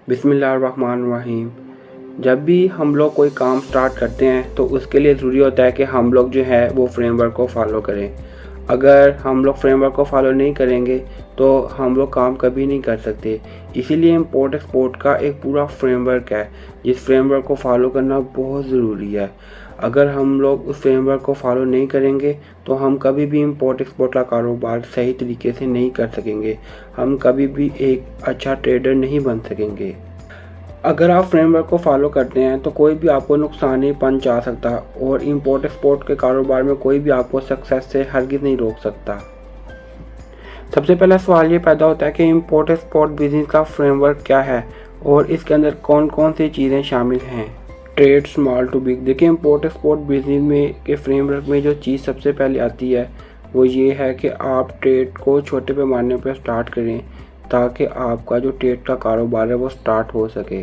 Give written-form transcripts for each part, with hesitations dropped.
बिस्मिल्लाहिर्रहमानिर्रहीम। जब भी हम लोग कोई काम स्टार्ट करते हैं तो उसके लिए ज़रूरी होता है कि हम लोग जो है वो फ्रेमवर्क को फॉलो करें। अगर हम लोग फ्रेमवर्क को फॉलो नहीं करेंगे तो हम लोग काम कभी नहीं कर सकते। इसीलिए इम्पोर्ट एक्सपोर्ट का एक पूरा फ्रेमवर्क है जिस फ्रेमवर्क को फॉलो करना बहुत ज़रूरी है। अगर हम लोग उस फ्रेमवर्क को फॉलो नहीं करेंगे तो हम कभी भी इम्पोर्ट एक्सपोर्ट का कारोबार सही तरीके से नहीं कर सकेंगे। हम कभी भी एक अच्छा ट्रेडर नहीं बन सकेंगे। अगर आप फ्रेमवर्क को फॉलो करते हैं तो कोई भी आपको नुकसान नहीं पहुंचा सकता और इम्पोर्ट एक्सपोर्ट के कारोबार में कोई भी आपको सक्सेस से हरगिज़ नहीं रोक सकता। सबसे पहला सवाल ये पैदा होता है कि इम्पोर्ट एक्सपोर्ट बिजनेस का फ्रेमवर्क क्या है और इसके अंदर कौन कौन सी चीज़ें शामिल हैं। Trade small to big. देखिए, इम्पोर्ट एक्सपोर्ट बिजनेस में के फ्रेमवर्क में जो चीज़ सबसे पहले आती है वो ये है कि आप ट्रेड को छोटे पैमाने पर स्टार्ट करें ताकि आपका जो ट्रेड का कारोबार है वो स्टार्ट हो सके।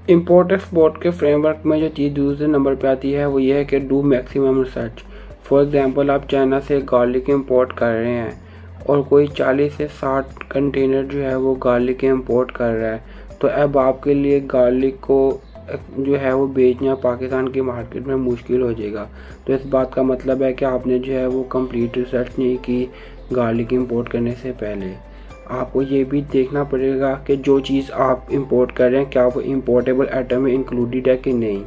इम्पोर्ट एक्सपोर्ट के फ्रेमवर्क में जो चीज़ दूसरे नंबर पे आती है वो ये है कि do maximum research. For example, आप चाइना से गार्लिक इंपोर्ट कर रहे हैं और कोई 40 से 60 कंटेनर जो है वो गार्लिक के इंपोर्ट कर रहा है, तो अब आपके लिए गार्लिक को जो है वो बेचना पाकिस्तान की मार्केट में मुश्किल हो जाएगा। तो इस बात का मतलब है कि आपने जो है वो कंप्लीट रिसर्च नहीं की गार्लिक इंपोर्ट करने से पहले। आपको ये भी देखना पड़ेगा कि जो चीज़ आप इंपोर्ट कर रहे हैं क्या वो इंपोर्टेबल आइटम में इंक्लूडेड है कि नहीं।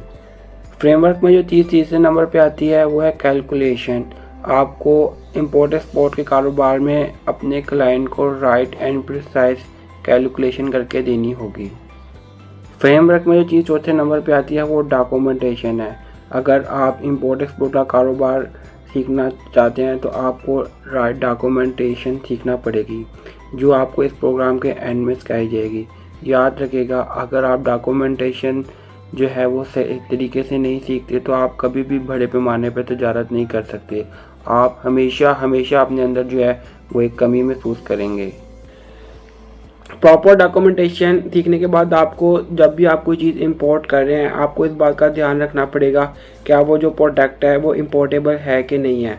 फ्रेमवर्क में जो चीज़ तीसरे नंबर पे आती है वो है कैलकुलेशन। आपको इंपोर्ट एक्सपोर्ट के कारोबार में अपने क्लाइंट को राइट एंड प्रिसाइज कैलकुलेशन करके देनी होगी। फ्रेमवर्क में जो चीज़ चौथे नंबर पे आती है वो डॉक्यूमेंटेशन है। अगर आप इंपोर्ट एक्सपोर्ट का कारोबार सीखना चाहते हैं तो आपको राइट डॉक्यूमेंटेशन सीखना पड़ेगी जो आपको इस प्रोग्राम के एंड में सिखाई जाएगी। याद रखिएगा, अगर आप डॉक्यूमेंटेशन जो है वो सही तरीके से नहीं सीखते तो आप कभी भी बड़े पैमाने पर तजारत नहीं कर सकते। आप हमेशा अपने अंदर जो है वो एक कमी महसूस करेंगे। प्रॉपर डॉक्यूमेंटेशन सीखने के बाद आपको जब भी आप कोई चीज़ इंपोर्ट कर रहे हैं आपको इस बात का ध्यान रखना पड़ेगा क्या वो जो प्रोडक्ट है वो इंपोर्टेबल है कि नहीं है।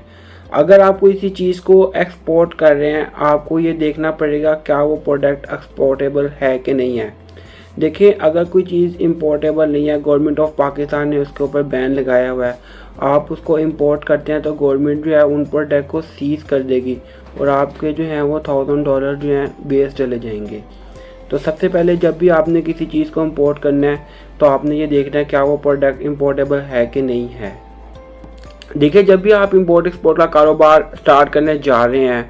अगर आप कोई सी चीज़ को एक्सपोर्ट कर रहे हैं आपको ये देखना पड़ेगा क्या वो प्रोडक्ट एक्सपोर्टेबल है कि नहीं है। देखिए, अगर कोई चीज़ इंपोर्टेबल नहीं है, गवर्नमेंट ऑफ पाकिस्तान ने उसके ऊपर बैन लगाया हुआ है, आप उसको इंपोर्ट करते हैं तो गवर्नमेंट जो है उन प्रोडक्ट को सीज कर देगी और आपके जो हैं वो $1000 जो हैं बेस चले जाएंगे। तो सबसे पहले जब भी आपने किसी चीज़ को इंपोर्ट करना है तो आपने ये देखना है क्या वो प्रोडक्ट इंपोर्टेबल है कि नहीं है। देखिए, जब भी आप इंपोर्ट एक्सपोर्ट का कारोबार स्टार्ट करने जा रहे हैं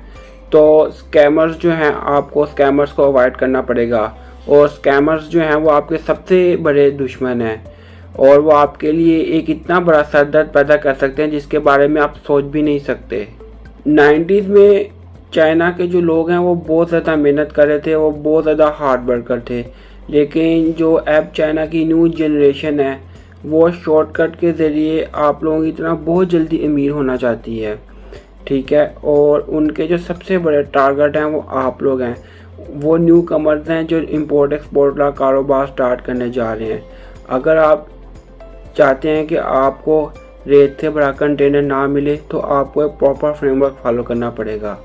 तो स्कैमर्स जो हैं आपको स्कैमर्स को अवॉइड करना पड़ेगा और स्कैमर्स जो हैं वो आपके सबसे बड़े दुश्मन हैं और वो आपके लिए एक इतना बड़ा सरदर्द पैदा कर सकते हैं जिसके बारे में आप सोच भी नहीं सकते। 90s में चाइना के जो लोग हैं वो बहुत ज़्यादा मेहनत कर रहे थे, वो बहुत ज़्यादा हार्ड वर्कर थे, लेकिन जो अब चाइना की न्यू जनरेशन है वो शॉर्टकट के ज़रिए आप लोगों की तरह बहुत जल्दी अमीर होना चाहती है, ठीक है। और उनके जो सबसे बड़े टारगेट हैं वो आप लोग हैं, वो न्यू कमर्स हैं जो इंपोर्ट एक्सपोर्ट का कारोबार स्टार्ट करने जा रहे हैं। अगर आप चाहते हैं कि आपको रेत से बड़ा कंटेनर ना मिले तो आपको एक प्रॉपर फ्रेमवर्क फॉलो करना पड़ेगा।